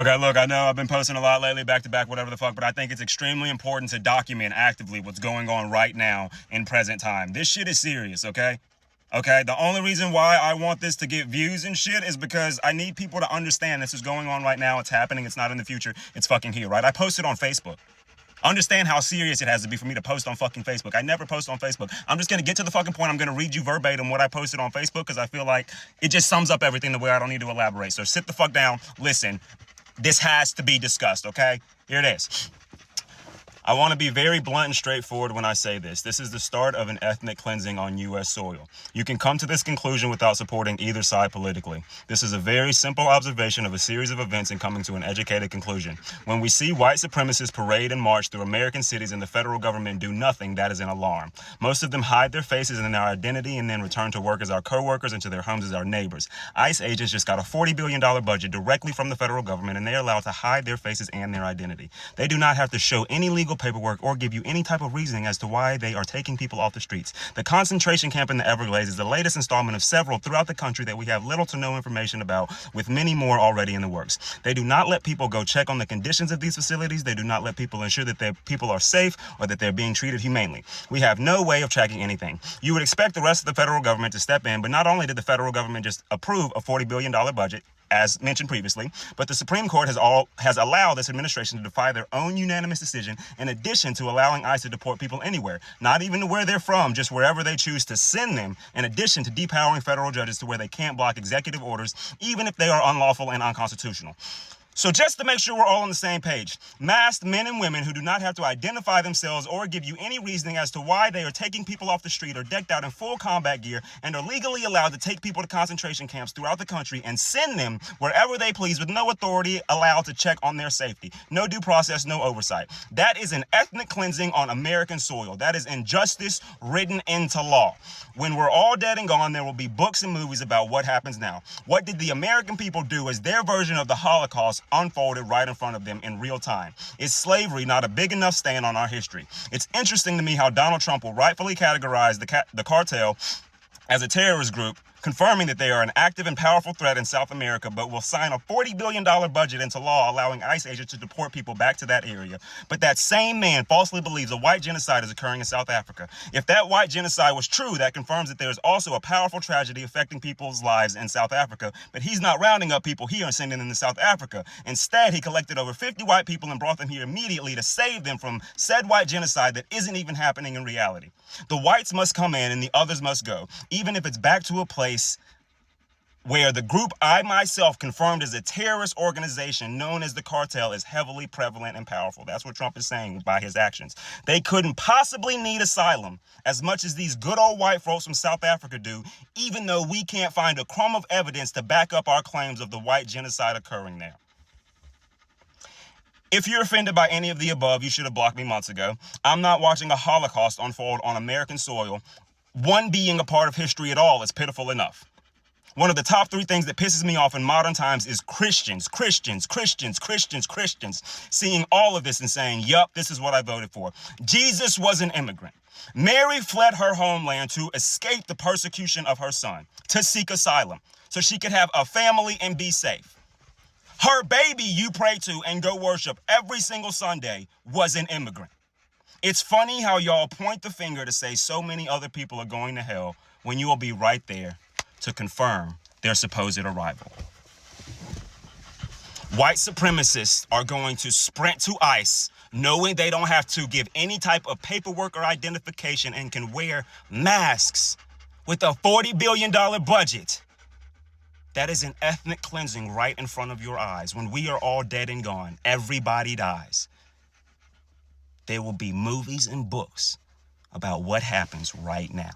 Okay, look, I know I've been posting a lot lately, back to back, whatever the fuck, but I think it's extremely important to document actively what's going on right now in present time. This shit is serious, okay? Okay, the only reason why I want this to get views and shit is because I need people to understand this is going on right now. It's happening. It's not in the future. It's fucking here, right? I posted on Facebook. Understand how serious it has to be for me to post on fucking Facebook. I never post on Facebook. I'm just going to get to the fucking point. I'm going to read you verbatim what I posted on Facebook because I feel like it just sums up everything the way I don't need to elaborate. So sit the fuck down, listen. This has to be discussed, okay? Here it is. I want to be very blunt and straightforward when I say this. This is the start of an ethnic cleansing on U.S. soil. You can come to this conclusion without supporting either side politically. This is a very simple observation of a series of events and coming to an educated conclusion. When we see white supremacists parade and march through American cities and the federal government do nothing, that is an alarm. Most of them hide their faces and their identity and then return to work as our co-workers and to their homes as our neighbors. ICE agents just got a $40 billion budget directly from the federal government, and they are allowed to hide their faces and their identity. They do not have to show any legal paperwork or give you any type of reasoning as to why they are taking people off the streets. The concentration camp in the Everglades is the latest installment of several throughout the country that we have little to no information about, with many more already in the works. They do not let people go check on the conditions of these facilities. They do not let people ensure that their people are safe or that they're being treated humanely. We have no way of tracking anything. You would expect the rest of the federal government to step in, but not only did the federal government just approve a $40 billion budget, as mentioned previously, but the Supreme Court has allowed this administration to defy their own unanimous decision, in addition to allowing ICE to deport people anywhere, not even to where they're from, just wherever they choose to send them, in addition to depowering federal judges to where they can't block executive orders, even if they are unlawful and unconstitutional. So just to make sure we're all on the same page, masked men and women who do not have to identify themselves or give you any reasoning as to why they are taking people off the street, are decked out in full combat gear, and are legally allowed to take people to concentration camps throughout the country and send them wherever they please with no authority allowed to check on their safety. No due process, no oversight. That is an ethnic cleansing on American soil. That is injustice written into law. When we're all dead and gone, there will be books and movies about what happens now. What did the American people do as their version of the Holocaust unfolded right in front of them in real time? Is slavery not a big enough stain on our history? It's interesting to me how Donald Trump will rightfully categorize the cartel as a terrorist group, confirming that they are an active and powerful threat in South America, but will sign a $40 billion budget into law allowing ICE agents to deport people back to that area. But that same man falsely believes a white genocide is occurring in South Africa. If that white genocide was true, that confirms that there is also a powerful tragedy affecting people's lives in South Africa, but he's not rounding up people here and sending them to South Africa. Instead, he collected over 50 white people and brought them here immediately to save them from said white genocide that isn't even happening in reality. The whites must come in and the others must go, even if it's back to a place where the group I myself confirmed as a terrorist organization known as the cartel is heavily prevalent and powerful. That's what Trump is saying by his actions. They couldn't possibly need asylum as much as these good old white folks from South Africa do, even though we can't find a crumb of evidence to back up our claims of the white genocide occurring there. If you're offended by any of the above, you should have blocked me months ago. I'm not watching a Holocaust unfold on American soil. One being a part of history at all is pitiful enough. One of the top 3 things that pisses me off in modern times is Christians seeing all of this and saying, yup, this is what I voted for. Jesus was an immigrant. Mary fled her homeland to escape the persecution of her son, to seek asylum, so she could have a family and be safe. Her baby you pray to and go worship every single Sunday was an immigrant. It's funny how y'all point the finger to say so many other people are going to hell when you will be right there to confirm their supposed arrival. White supremacists are going to sprint to ICE knowing they don't have to give any type of paperwork or identification and can wear masks with a $40 billion budget. That is an ethnic cleansing right in front of your eyes. When we are all dead and gone, everybody dies. There will be movies and books about what happens right now.